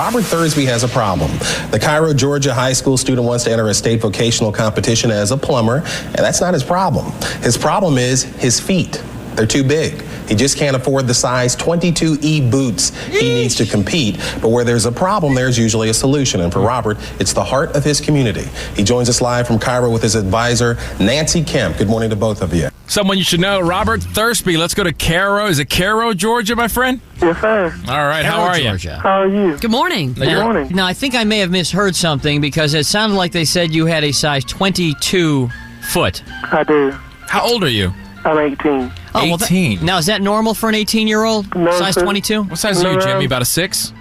Robert Thursby has a problem. The Cairo, Georgia high school student wants to enter a state vocational competition as a plumber, and that's not his problem. His problem is his feet. They're too big. He just can't afford the size 22E boots he needs to compete. But where there's a problem, there's usually a solution. And for Robert, it's the heart of his community. He joins us live from Cairo with his advisor, Nancy Kemp. Good morning to both of you. Someone you should know, Robert Thursby. Let's go to Cairo. Is it Cairo, Georgia, my friend? Yes, sir. All right. Cairo, how are Georgia. you? How are you? Good morning. Good morning. Now, I think I may have misheard something because it sounded like they said you had a size 22 foot. I do. How old are you? I'm 18. Oh, 18. Now, is that normal for an 18-year-old? No, size sir. 22? What size are you, Jimmy? About a 6?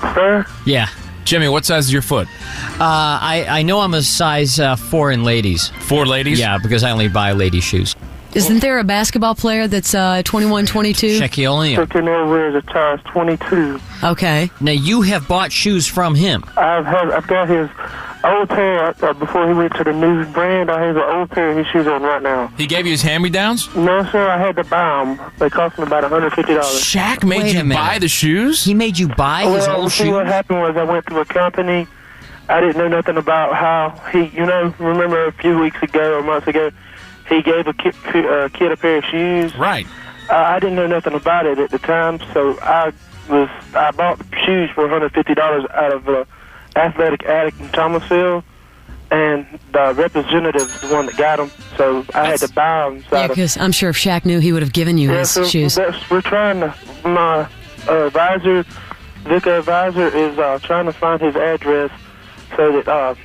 Sir? Yeah. Jimmy, what size is your foot? I know I'm a size 4 in ladies. 4 ladies? Yeah, because I only buy lady shoes. Isn't there a basketball player that's 21, 22? Shaquille O'Neal. Shaquille O'Neal wears a size 22. Okay. Now, you have bought shoes from him. I've got his old pair before he went to the new brand. I have an old pair of his shoes on right now. He gave you his hand-me-downs? No, sir. I had to buy them. They cost me about $150. Shaq made Wait a you minute. buy the shoes? He made you buy his Well, old see, what shoes? happened was I went to a company. I didn't know nothing about how he, remember a few weeks ago or months ago, he gave a kid a pair of shoes. Right. I didn't know nothing about it at the time, so I bought the shoes for $150 out of Athletic Attic in Thomasville, and the representative is the one that got them, so I had to buy them. Yeah, because I'm sure if Shaq knew, he would have given you his so shoes. we're trying to, my advisor, Vicar advisor, is trying to find his address so that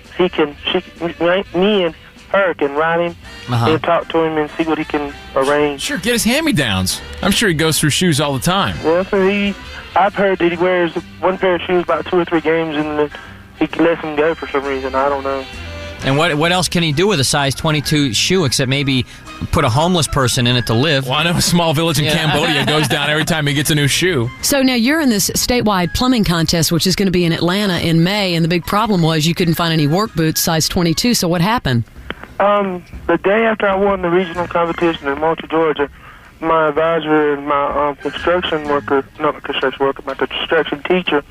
me and her can write him and talk to him and see what he can arrange. Sure, get his hand-me-downs. I'm sure he goes through shoes all the time. Well, so I've heard that he wears one pair of shoes about 2 or 3 games and then he lets them go for some reason. I don't know. And what else can he do with a size 22 shoe except maybe put a homeless person in it to live? Well, I know a small village in Cambodia goes down every time he gets a new shoe. So now you're in this statewide plumbing contest, which is going to be in Atlanta in May, and the big problem was you couldn't find any work boots size 22, so what happened? The day after I won the regional competition in Malta, Georgia, my advisor and my construction teacher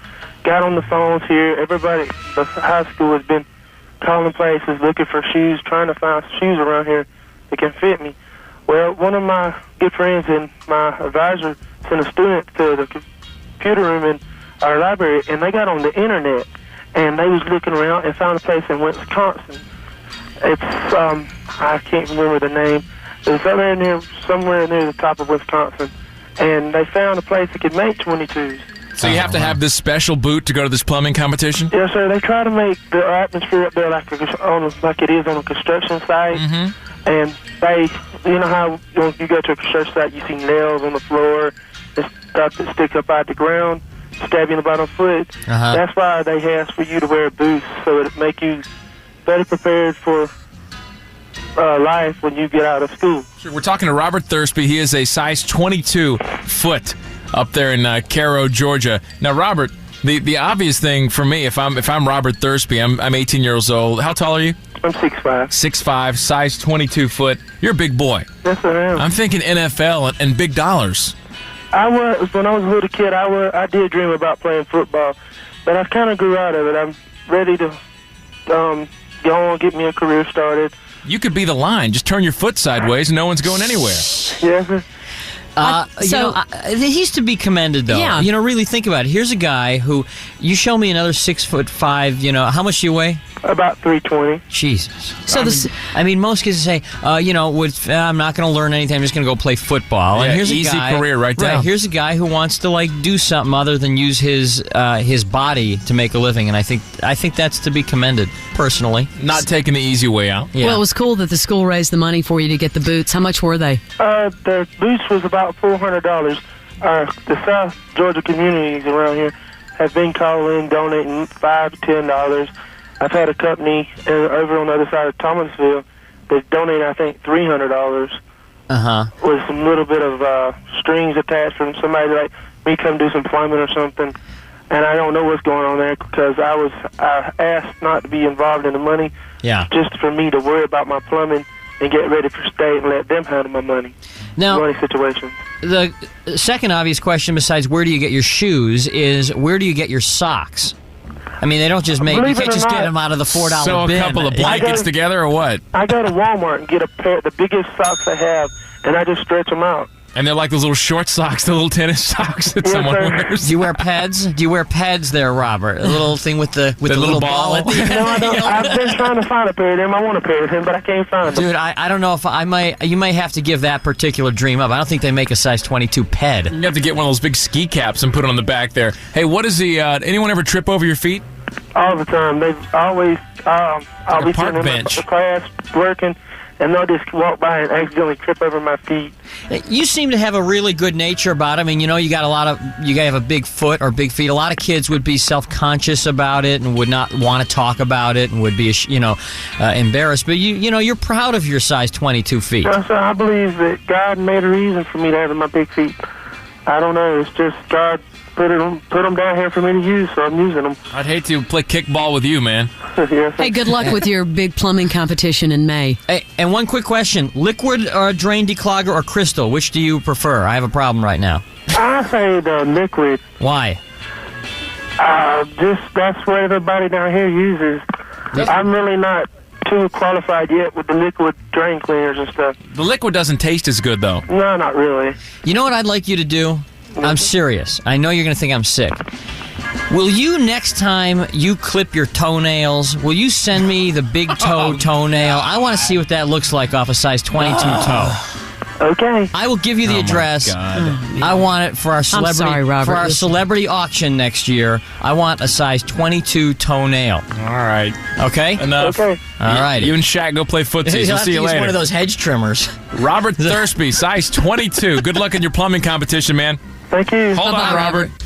got on the phones here. Everybody, the high school has been calling places, looking for shoes, trying to find shoes around here that can fit me. Well, one of my good friends and my advisor sent a student to the computer room in our library, and they got on the internet, and they was looking around and found a place in Wisconsin. It's, I can't remember the name. It was somewhere near the top of Wisconsin, and they found a place that could make 22s. So you have to have this special boot to go to this plumbing competition? Yes, sir. They try to make the atmosphere up there like it is on a construction site. Mm-hmm. And they, how when you go to a construction site, you see nails on the floor and stuff that stick up out the ground, stab you in the bottom of the foot. That's why they ask for you to wear boots, so it make you better prepared for life when you get out of school. Sure. We're talking to Robert Thursby. He is a size 22 foot up there in Cairo, Georgia. Now, Robert, the obvious thing for me, if I'm Robert Thursby, I'm 18 years old. How tall are you? I'm 6'5". 6'5", size 22 foot. You're a big boy. Yes, I am. I'm thinking NFL and big dollars. When I was a little kid, I did dream about playing football, but I kind of grew out of it. I'm ready to go on, get me a career started. You could be the line. Just turn your foot sideways and no one's going anywhere. Yes, sir. He's to be commended, though. Yeah. Really think about it. Here's a guy who, you show me another 6'5", how much do you weigh? About 320. Jesus. So most kids say, I'm not going to learn anything. I'm just going to go play football. Yeah, and here's easy a guy, career right down. Here's a guy who wants to do something other than use his body to make a living, and I think that's to be commended personally. Not taking the easy way out. Yeah. Well, it was cool that the school raised the money for you to get the boots. How much were they? The boots was about $400. The South Georgia communities around here have been calling, donating $5 to $10. I've had a company over on the other side of Thomasville that donated, I think, $300 with some little bit of strings attached from somebody like me come do some plumbing or something. And I don't know what's going on there because I asked not to be involved in the money. Yeah. Just for me to worry about my plumbing and get ready for state and let them handle my money Now, situations. the second obvious question, besides where do you get your shoes, is where do you get your socks? I mean, they don't just make. Believe You it can't or just get not, them out of the $4 So bin. a couple of blankets together or what? I go to Walmart and get a pair, the biggest socks I have, and I just stretch them out. And they're like those little short socks, the little tennis socks that Yes, someone sir. wears. Do you wear pads? Do you wear pads there, Robert? A little thing with the little ball at the end. No, I don't. I've been trying to find a pair of them. I want a pair of them, but I can't find them. Dude, I don't know if you might have to give that particular dream up. I don't think they make a size 22 ped. You have to get one of those big ski caps and put it on the back there. Hey, what is the? Anyone ever trip over your feet? All the time. They've always. I'll be park sitting in bench. the class working, and they'll just walk by and accidentally trip over my feet. You seem to have a really good nature about it. I mean, you have a big foot or big feet. A lot of kids would be self-conscious about it and would not want to talk about it and would be, embarrassed. But you're proud of your size 22 feet. So I believe that God made a reason for me to have my big feet. I don't know. It's just God put them down here for me to use, so I'm using them. I'd hate to play kickball with you, man. Yes. Hey, good luck with your big plumbing competition in May. Hey, and one quick question: liquid or drain declogger or crystal? Which do you prefer? I have a problem right now. I say the liquid. Why? That's what everybody down here uses. I'm really not too qualified yet with the liquid drain cleaners and stuff. The liquid doesn't taste as good, though. No, not really. You know what I'd like you to do? I'm serious. I know you're going to think I'm sick. Will you, next time you clip your toenails, will you send me the big toenail? I want to see what that looks like off a size 22 toe. Okay. I will give you the address. I want it for our celebrity sorry, Robert. for our celebrity auction next year. I want a size 22 toenail. All right. Okay? Enough. Okay. All righty. You and Shaq go play footsies. We'll see you Use later. one of those hedge trimmers. Robert Thursby, size 22. Good luck in your plumbing competition, man. Thank you. Hold on, Bye-bye, Robert. Robert.